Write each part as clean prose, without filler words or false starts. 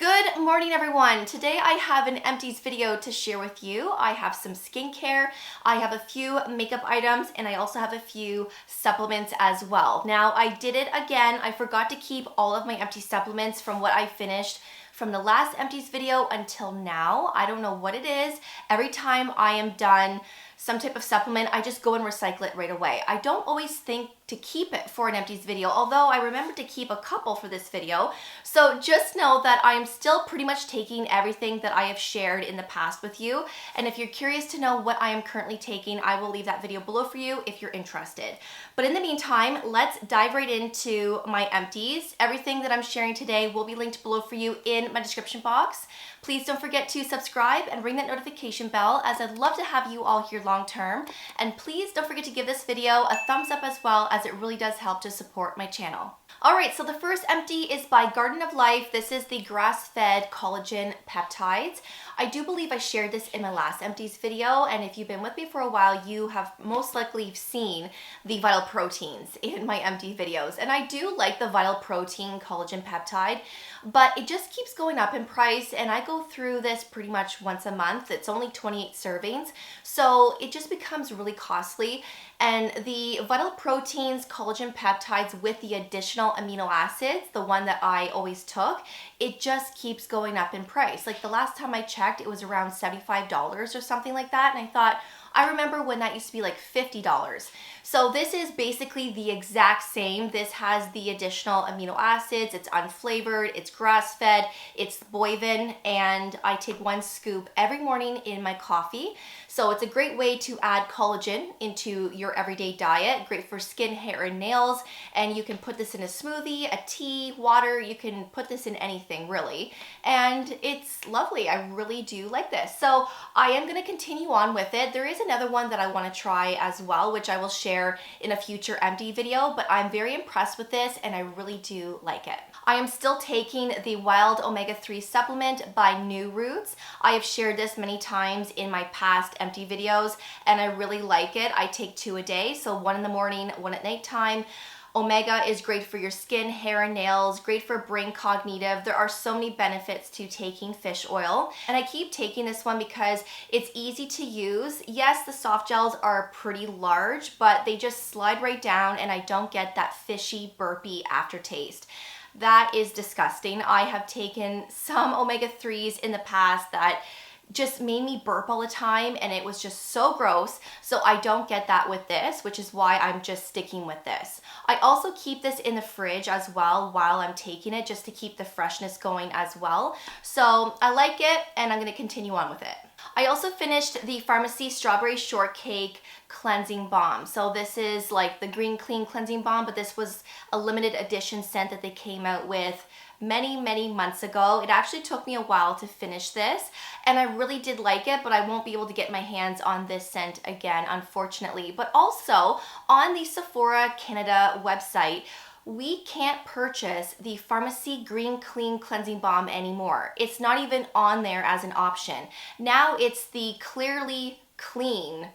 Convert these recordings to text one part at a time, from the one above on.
Good morning, everyone. Today I have an Empties video to share with you. I have some skincare, I have a few makeup items, and I also have a few supplements as well. Now, I did it again. I forgot to keep all of my Empties supplements from what I finished from the last Empties video until now. I don't know what it is. Every time I am done some type of supplement, I just go and recycle it right away. I don't always think to keep it for an Empties video, although I remember to keep a couple for this video. So just know that I am still pretty much taking everything that I have shared in the past with you. And if you're curious to know what I am currently taking, I will leave that video below for you if you're interested. But in the meantime, let's dive right into my Empties. Everything that I'm sharing today will be linked below for you in my description box. Please don't forget to subscribe and ring that notification bell, as I'd love to have you all here long term. And please don't forget to give this video a thumbs up as well, as it really does help to support my channel. Alright, so the first empty is by Garden of Life. This is the grass-fed collagen peptides. I do believe I shared this in my last Empties video, and if you've been with me for a while, you have most likely seen the Vital Proteins in my empty videos. And I do like the Vital Protein collagen peptide, but it just keeps going up in price, and I go through this pretty much once a month. It's only 28 servings, so it just becomes really costly. And the Vital Proteins collagen peptides with the additional amino acids, the one that I always took, it just keeps going up in price. Like the last time I checked, it was around $75 or something like that. And I thought, I remember when that used to be like $50. So this is basically the exact same. This has the additional amino acids, it's unflavored, it's grass-fed, it's bovine, and I take 1 scoop every morning in my coffee. So it's a great way to add collagen into your everyday diet, great for skin, hair, and nails. And you can put this in a smoothie, a tea, water, you can put this in anything really. And it's lovely, I really do like this. So I am gonna continue on with it. There is another one that I wanna try as well, which I will share in a future empty video, but I'm very impressed with this and I really do like it. I am still taking the Wild Omega-3 supplement by New Roots. I have shared this many times in my past empty videos and I really like it. I take 2 a day, so 1 in the morning, 1 at nighttime. Omega is great for your skin, hair, and nails, great for brain cognitive. There are so many benefits to taking fish oil. And I keep taking this one because it's easy to use. Yes, the soft gels are pretty large, but they just slide right down and I don't get that fishy, burpy aftertaste. That is disgusting. I have taken some omega-3s in the past that just made me burp all the time and it was just so gross. So I don't get that with this, which is why I'm just sticking with this. I also keep this in the fridge as well while I'm taking it, just to keep the freshness going as well. So I like it and I'm gonna continue on with it. I also finished the Pharmacy Strawberry Shortcake Cleansing Balm. So this is like the Green Clean Cleansing Balm, but this was a limited edition scent that they came out with many months ago. It actually took me a while to finish this and I really did like it, but I won't be able to get my hands on this scent again, unfortunately. But also on the Sephora Canada website, we can't purchase the Pharmacy Green Clean Cleansing Balm anymore. It's not even on there as an option. Now it's the Clearly Clean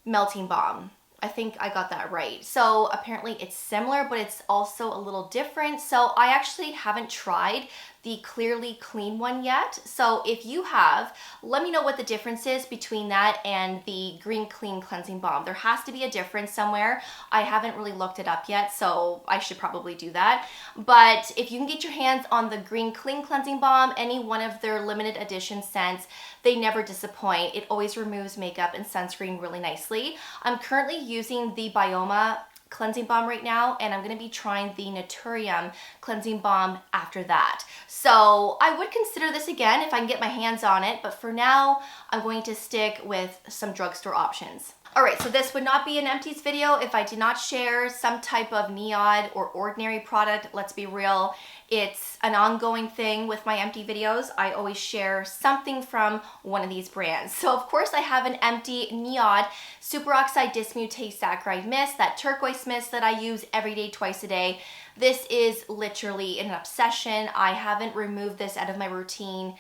Melting Balm. I think I got that right. So apparently it's similar, but it's also a little different. So I actually haven't tried the Clearly Clean one yet. So if you have, let me know what the difference is between that and the Green Clean Cleansing Balm. There has to be a difference somewhere. I haven't really looked it up yet, so I should probably do that. But if you can get your hands on the Green Clean Cleansing Balm, any one of their limited edition scents, they never disappoint. It always removes makeup and sunscreen really nicely. I'm currently using the Bioma cleansing balm right now, and I'm going to be trying the Naturium cleansing balm after that. So I would consider this again if I can get my hands on it, but for now I'm going to stick with some drugstore options. Alright, so this would not be an Empties video if I did not share some type of NIOD or Ordinary product. Let's be real, it's an ongoing thing with my empty videos. I always share something from one of these brands. So of course I have an empty NIOD Superoxide Dismutase Saccharide Mist, that turquoise mist that I use every day, twice a day. This is literally an obsession. I haven't removed this out of my routine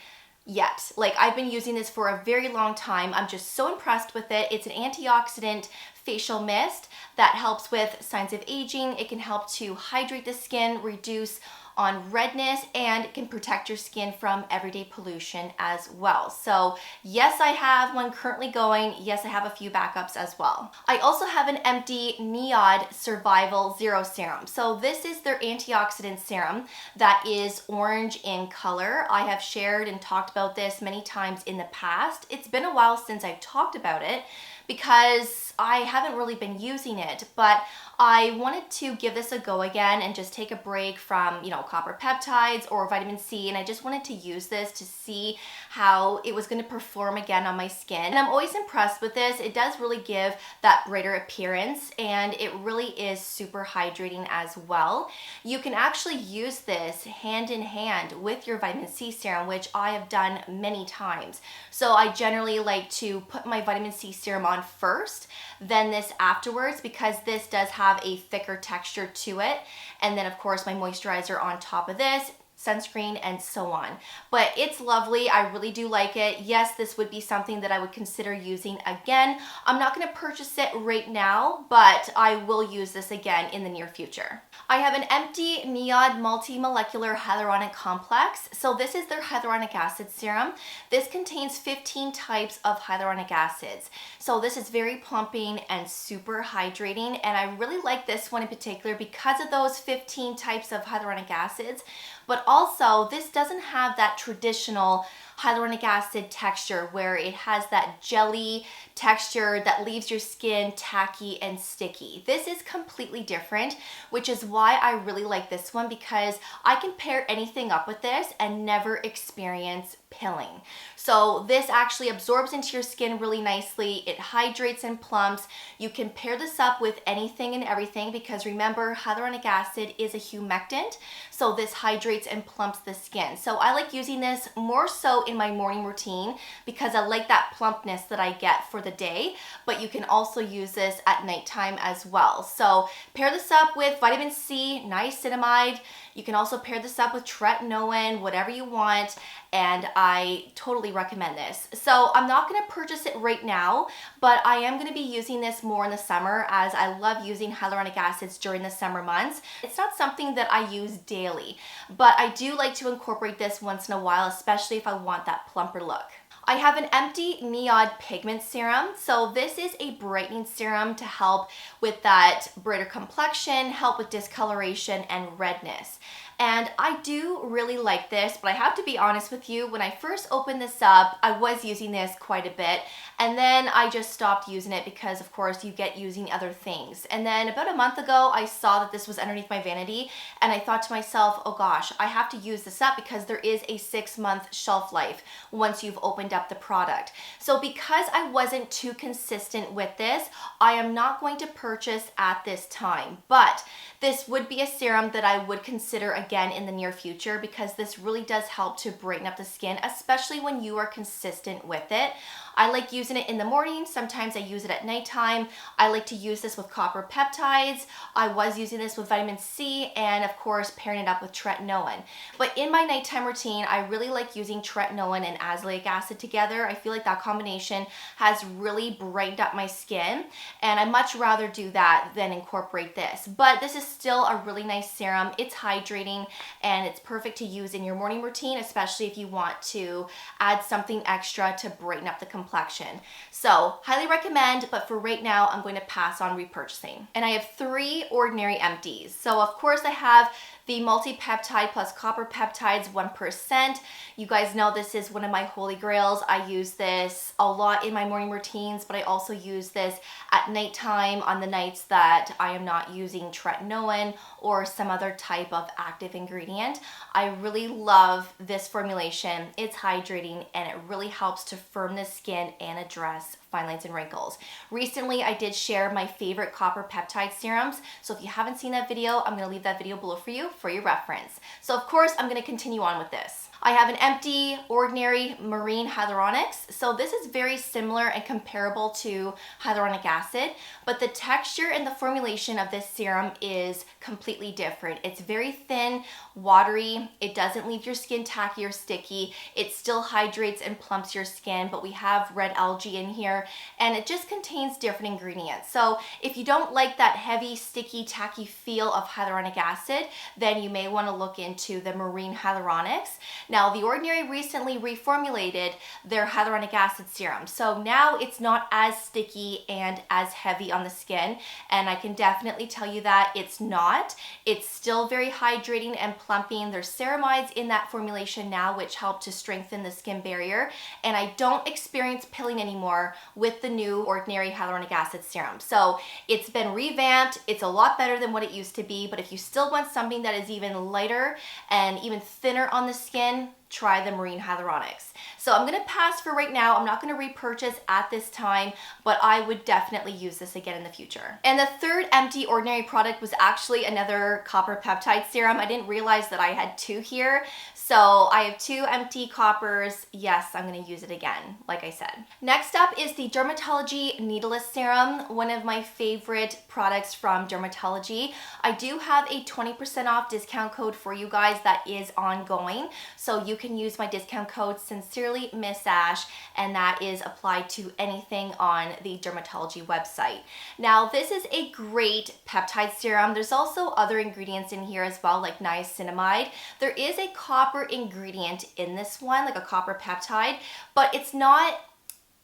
yet. Like, I've been using this for a very long time. I'm just so impressed with it. It's an antioxidant facial mist that helps with signs of aging. It can help to hydrate the skin, reduce on redness and can protect your skin from everyday pollution as well. So yes, I have one currently going. Yes, I have a few backups as well. I also have an Empty Neod Survival Zero Serum. So this is their antioxidant serum that is orange in color. I have shared and talked about this many times in the past. It's been a while since I've talked about it because I haven't really been using it, but I wanted to give this a go again and just take a break from, copper peptides or vitamin C, and I just wanted to use this to see how it was going to perform again on my skin. And I'm always impressed with this. It does really give that brighter appearance, and it really is super hydrating as well. You can actually use this hand in hand with your vitamin C serum, which I have done many times. So I generally like to put my vitamin C serum on first, then this afterwards, because this does have a thicker texture to it. And then of course my moisturizer on top of this, sunscreen, and so on. But it's lovely. I really do like it. Yes, this would be something that I would consider using again. I'm not going to purchase it right now, but I will use this again in the near future. I have an Empty Neod Multi-Molecular Hyaluronic Complex. So this is their hyaluronic acid serum. This contains 15 types of hyaluronic acids. So this is very plumping and super hydrating, and I really like this one in particular because of those 15 types of hyaluronic acids. But also, this doesn't have that traditional hyaluronic acid texture where it has that jelly texture that leaves your skin tacky and sticky. This is completely different, which is why I really like this one, because I can pair anything up with this and never experience pilling. So this actually absorbs into your skin really nicely. It hydrates and plumps. You can pair this up with anything and everything because remember, hyaluronic acid is a humectant. So this hydrates and plumps the skin. So I like using this more so in my morning routine because I like that plumpness that I get for the day, but you can also use this at nighttime as well. So pair this up with vitamin C, niacinamide. You can also pair this up with tretinoin, whatever you want, and I totally recommend this. So I'm not going to purchase it right now, but I am going to be using this more in the summer as I love using hyaluronic acids during the summer months. It's not something that I use daily, but I do like to incorporate this once in a while, especially if I want that plumper look. I have an Empty Neod Pigment Serum. So this is a brightening serum to help with that brighter complexion, help with discoloration and redness. And I do really like this, but I have to be honest with you, when I first opened this up, I was using this quite a bit, and then I just stopped using it because of course you get using other things. And then about a month ago, I saw that this was underneath my vanity, and I thought to myself, oh gosh, I have to use this up because there is a 6-month shelf life once you've opened up the product. So because I wasn't too consistent with this, I am not going to purchase at this time, but this would be a serum that I would consider again in the near future because this really does help to brighten up the skin, especially when you are consistent with it. I like using it in the morning. Sometimes I use it at nighttime. I like to use this with copper peptides. I was using this with vitamin C and of course pairing it up with tretinoin. But in my nighttime routine, I really like using tretinoin and azelaic acid together. I feel like that combination has really brightened up my skin, and I much rather do that than incorporate this. But this is still a really nice serum. It's hydrating and it's perfect to use in your morning routine, especially if you want to add something extra to brighten up the complexion. So highly recommend, but for right now, I'm going to pass on repurchasing. And I have 3 ordinary empties. So of course I have the multi-peptide plus copper peptides 1%. You guys know this is one of my holy grails. I use this a lot in my morning routines, but I also use this at nighttime on the nights that I am not using tretinoin or some other type of active ingredient. I really love this formulation. It's hydrating and it really helps to firm the skin and address fine lines and wrinkles. Recently, I did share my favorite copper peptide serums. So if you haven't seen that video, I'm gonna leave that video below for you for your reference. So of course, I'm gonna continue on with this. I have an Empty Ordinary Marine Hyaluronics. So this is very similar and comparable to hyaluronic acid, but the texture and the formulation of this serum is completely different. It's very thin, watery. It doesn't leave your skin tacky or sticky. It still hydrates and plumps your skin, but we have red algae in here, and it just contains different ingredients. So if you don't like that heavy, sticky, tacky feel of hyaluronic acid, then you may want to look into the Marine Hyaluronics. Now, The Ordinary recently reformulated their hyaluronic acid serum, so now it's not as sticky and as heavy on the skin, and I can definitely tell you that it's not. It's still very hydrating and plumping. There's ceramides in that formulation now, which help to strengthen the skin barrier, and I don't experience pilling anymore with the new Ordinary Hyaluronic Acid Serum. So it's been revamped. It's a lot better than what it used to be, but if you still want something that is even lighter and even thinner on the skin, try the Marine Hyaluronics. So I'm gonna pass for right now. I'm not gonna repurchase at this time, but I would definitely use this again in the future. And the third Empty Ordinary product was actually another copper peptide serum. I didn't realize that I had two here. So I have two Empty coppers. Yes, I'm gonna use it again, like I said. Next up is the Dermatology Needleless Serum, one of my favorite products from Dermatology. I do have a 20% off discount code for you guys that is ongoing. So you can use my discount code Sincerely Miss Ash, and that is applied to anything on the Dermatology website. Now, this is a great peptide serum. There's also other ingredients in here as well, like niacinamide. There is a copper ingredient in this one, like a copper peptide, but it's not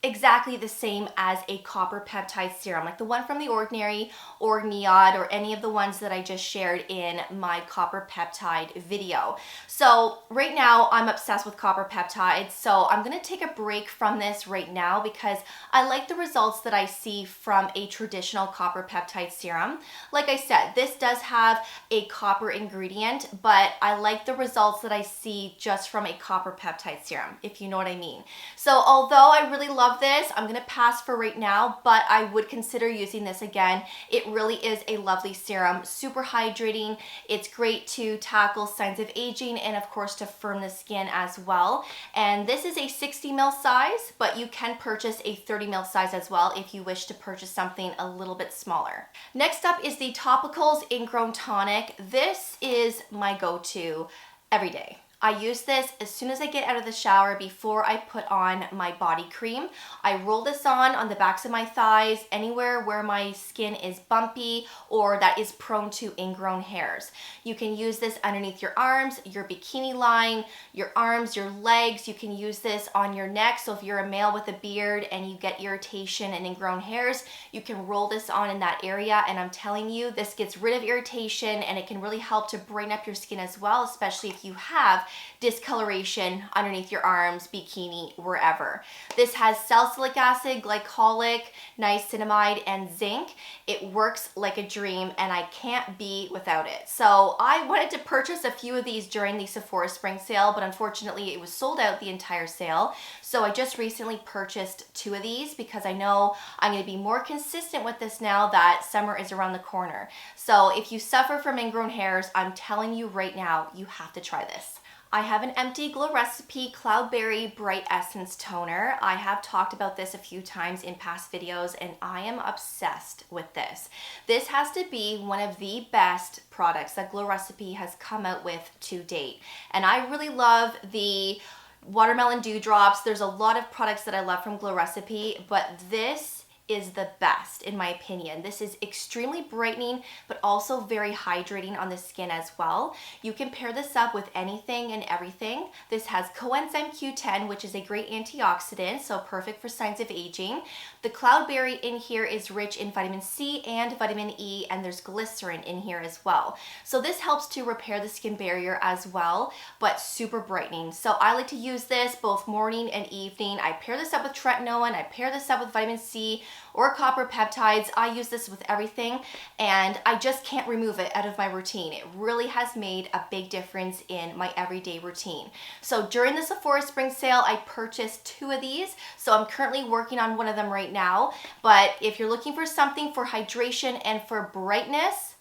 exactly the same as a copper peptide serum, like the one from The Ordinary or Niod or any of the ones that I just shared in my copper peptide video. So right now I'm obsessed with copper peptides, so I'm gonna take a break from this right now because I like the results that I see from a traditional copper peptide serum. Like I said, this does have a copper ingredient, but I like the results that I see just from a copper peptide serum, if you know what I mean. So although I really love this, I'm gonna pass for right now, but I would consider using this again. It really is a lovely serum, super hydrating. It's great to tackle signs of aging and of course to firm the skin as well. And this is a 60 ml size, but you can purchase a 30 ml size as well if you wish to purchase something a little bit smaller. Next up is the Topicals Ingrown Tonic. This is my go-to every day. I use this as soon as I get out of the shower before I put on my body cream. I roll this on the backs of my thighs, anywhere where my skin is bumpy or that is prone to ingrown hairs. You can use this underneath your arms, your bikini line, your arms, your legs. You can use this on your neck. So if you're a male with a beard and you get irritation and ingrown hairs, you can roll this on in that area. And I'm telling you, this gets rid of irritation and it can really help to brighten up your skin as well, especially if you have discoloration underneath your arms, bikini, wherever. This has salicylic acid, glycolic, niacinamide, and zinc. It works like a dream and I can't be without it. So I wanted to purchase a few of these during the Sephora spring sale, but unfortunately it was sold out the entire sale. So I just recently purchased two of these because I know I'm going to be more consistent with this now that summer is around the corner. So if you suffer from ingrown hairs, I'm telling you right now, you have to try this. I have an Empty Glow Recipe Cloudberry Bright Essence Toner. I have talked about this a few times in past videos and I am obsessed with this. This has to be one of the best products that Glow Recipe has come out with to date. And I really love the Watermelon Dewdrops. There's a lot of products that I love from Glow Recipe, but this is the best in my opinion. This is extremely brightening, but also very hydrating on the skin as well. You can pair this up with anything and everything. This has coenzyme Q10, which is a great antioxidant, so perfect for signs of aging. The Cloudberry in here is rich in vitamin C and vitamin E, and there's glycerin in here as well. So this helps to repair the skin barrier as well, but super brightening. So I like to use this both morning and evening. I pair this up with tretinoin, I pair this up with vitamin C, or copper peptides. I use this with everything and I just can't remove it out of my routine. It really has made a big difference in my everyday routine. So during the Sephora spring sale, I purchased two of these. So I'm currently working on one of them right now. But if you're looking for something for hydration and for brightness,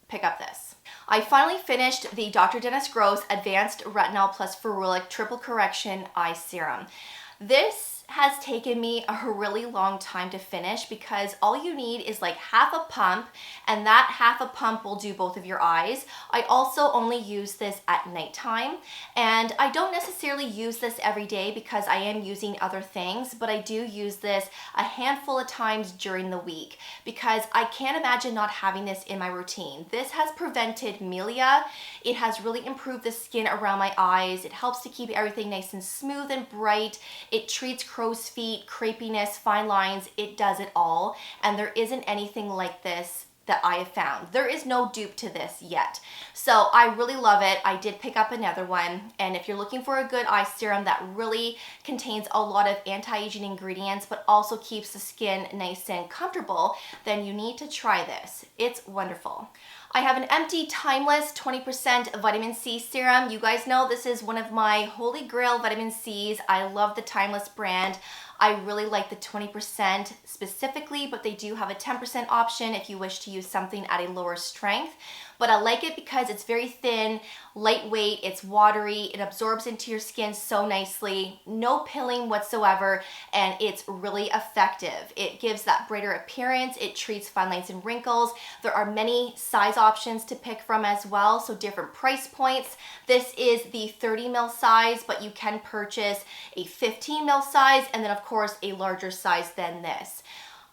pick up this. I finally finished the Dr. Dennis Gross Advanced Retinol Plus Ferulic Triple Correction Eye Serum. This has taken me a really long time to finish because all you need is like half a pump, and that half a pump will do both of your eyes. I also only use this at nighttime, and I don't necessarily use this every day because I am using other things, but I do use this a handful of times during the week because I can't imagine not having this in my routine. This has prevented milia. It has really improved the skin around my eyes. It helps to keep everything nice and smooth and bright. It treats crow's feet, crepiness, fine lines. It does it all. And there isn't anything like this that I have found. There is no dupe to this yet. So I really love it. I did pick up another one. And if you're looking for a good eye serum that really contains a lot of anti-aging ingredients, but also keeps the skin nice and comfortable, then you need to try this. It's wonderful. I have an Empty Timeless 20% vitamin C serum. You guys know this is one of my holy grail vitamin C's. I love the Timeless brand. I really like the 20% specifically, but they do have a 10% option if you wish to use something at a lower strength. But I like it because it's very thin, lightweight, it's watery, it absorbs into your skin so nicely, no pilling whatsoever, and it's really effective. It gives that brighter appearance, it treats fine lines and wrinkles. There are many size options to pick from as well, so different price points. This is the 30 ml size, but you can purchase a 15 ml size, and then of course a larger size than this.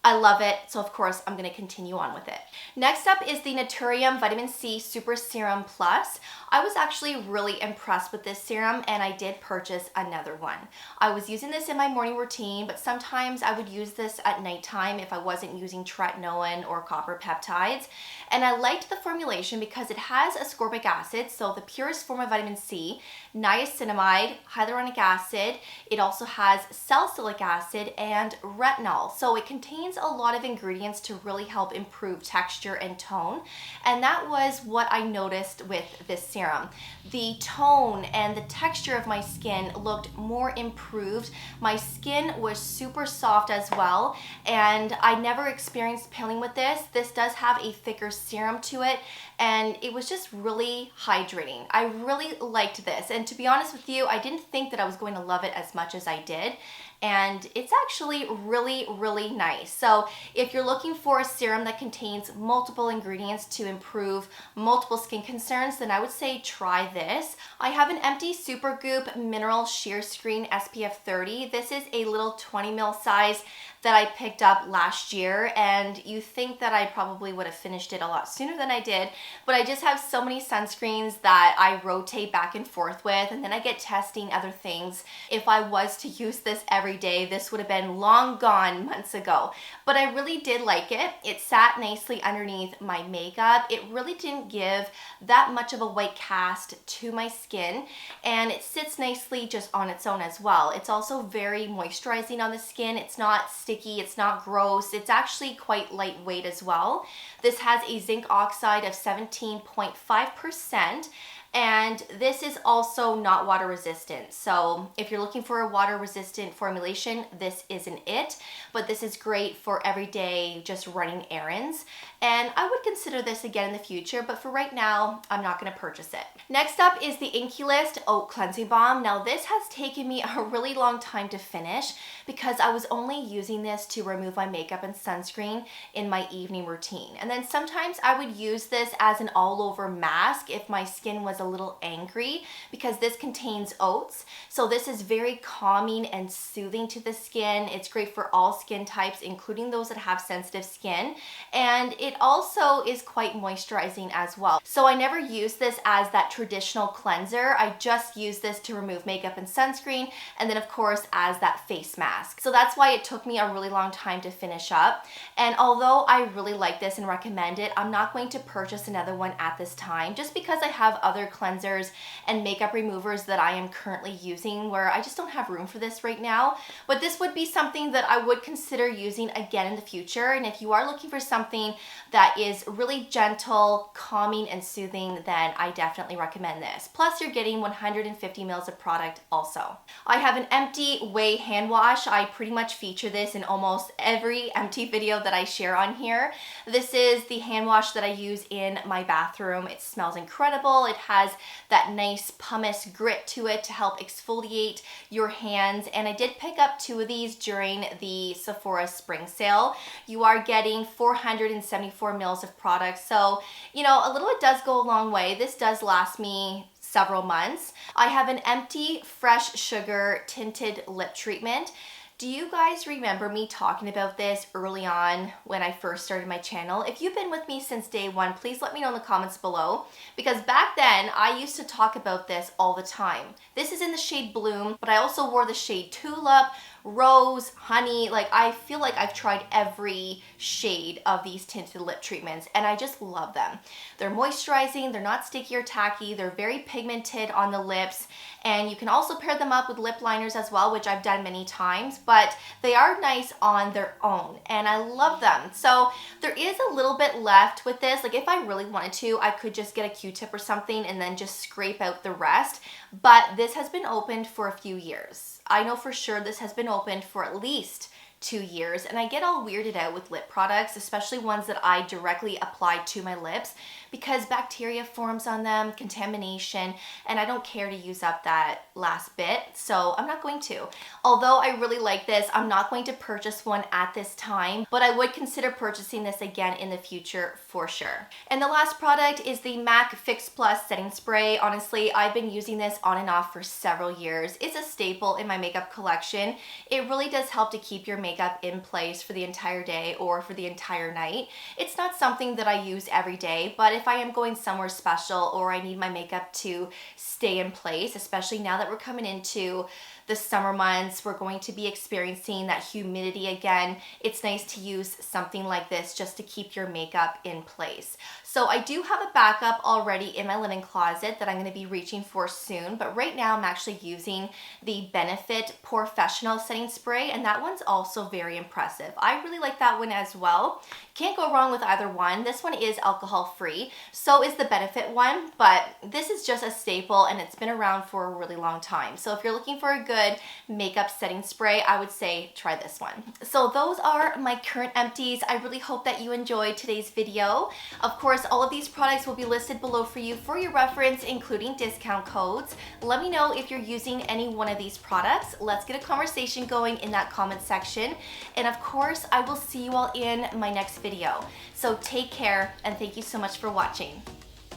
I love it, so of course I'm going to continue on with it. Next up is the Naturium Vitamin C Super Serum Plus. I was actually really impressed with this serum, and I did purchase another one. I was using this in my morning routine, but sometimes I would use this at nighttime if I wasn't using tretinoin or copper peptides. And I liked the formulation because it has ascorbic acid, so the purest form of vitamin C, niacinamide, hyaluronic acid. It also has salicylic acid and retinol. So it contains a lot of ingredients to really help improve texture and tone. And that was what I noticed with this serum. The tone and the texture of my skin looked more improved. My skin was super soft as well, and I never experienced pilling with this. This does have a thicker serum to it, and it was just really hydrating. I really liked this, and to be honest with you, I didn't think that I was going to love it as much as I did. And it's actually really, really nice. So if you're looking for a serum that contains multiple ingredients to improve multiple skin concerns, then I would say try this. I have an Empty Supergoop Mineral Sheer Screen SPF 30. This is a little 20 ml size that I picked up last year, and you think that I probably would have finished it a lot sooner than I did, but I just have so many sunscreens that I rotate back and forth with, and then I get testing other things. If I was to use this every day, this would have been long gone months ago, but I really did like it. It sat nicely underneath my makeup. It really didn't give that much of a white cast to my skin, and it sits nicely just on its own as well. It's also very moisturizing on the skin. It's not sticky, it's not gross. It's actually quite lightweight as well. This has a zinc oxide of 17.5%. And this is also not water resistant. So if you're looking for a water resistant formulation, this isn't it, but this is great for everyday just running errands. And I would consider this again in the future, but for right now, I'm not gonna purchase it. Next up is the Inculist Oat Cleansing Balm. Now this has taken me a really long time to finish because I was only using this to remove my makeup and sunscreen in my evening routine. And then sometimes I would use this as an all over mask if my skin was a little angry, because this contains oats. So this is very calming and soothing to the skin. It's great for all skin types, including those that have sensitive skin. And it also is quite moisturizing as well. So I never use this as that traditional cleanser. I just use this to remove makeup and sunscreen, and then of course as that face mask. So that's why it took me a really long time to finish up. And although I really like this and recommend it, I'm not going to purchase another one at this time just because I have other cleansers and makeup removers that I am currently using, where I just don't have room for this right now. But this would be something that I would consider using again in the future. And if you are looking for something that is really gentle, calming, and soothing, then I definitely recommend this. Plus, you're getting 150 mils of product also. I have an Empty Way hand wash. I pretty much feature this in almost every Empty video that I share on here. This is the hand wash that I use in my bathroom. It smells incredible. It has that nice pumice grit to it to help exfoliate your hands. And I did pick up 2 of these during the Sephora spring sale. You are getting 474 mils of product. So, you know, a little bit does go a long way. This does last me several months. I have an Empty Fresh Sugar Tinted Lip Treatment. Do you guys remember me talking about this early on when I first started my channel? If you've been with me since day one, please let me know in the comments below, because back then I used to talk about this all the time. This is in the shade Bloom, but I also wore the shade Tulip, Rose, Honey. Like, I feel like I've tried every shade of these tinted lip treatments and I just love them. They're moisturizing, they're not sticky or tacky, they're very pigmented on the lips, and you can also pair them up with lip liners as well, which I've done many times, but they are nice on their own and I love them. So there is a little bit left with this. Like, if I really wanted to, I could just get a Q-tip or something and then just scrape out the rest, but this has been opened for a few years. I know for sure this has been opened for at least 2 years, and I get all weirded out with lip products, especially ones that I directly apply to my lips, because bacteria forms on them, contamination, and I don't care to use up that last bit, so I'm not going to. Although I really like this, I'm not going to purchase one at this time, but I would consider purchasing this again in the future for sure. And the last product is the MAC Fix Plus Setting Spray. Honestly, I've been using this on and off for several years. It's a staple in my makeup collection. It really does help to keep your makeup in place for the entire day or for the entire night. It's not something that I use every day, but if I am going somewhere special or I need my makeup to stay in place, especially now that we're coming into the summer months, we're going to be experiencing that humidity again. It's nice to use something like this just to keep your makeup in place. So I do have a backup already in my linen closet that I'm going to be reaching for soon, but right now I'm actually using the Benefit Professional Setting Spray, and that one's also very impressive. I really like that one as well. Can't go wrong with either one. This one is alcohol free, so is the Benefit one, but this is just a staple and it's been around for a really long time. So if you're looking for a good makeup setting spray, I would say try this one. So those are my current empties. I really hope that you enjoyed today's video. Of course, all of these products will be listed below for you for your reference, including discount codes. Let me know if you're using any one of these products. Let's get a conversation going in that comment section. And of course, I will see you all in my next video. So take care and thank you so much for watching.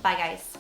Bye guys.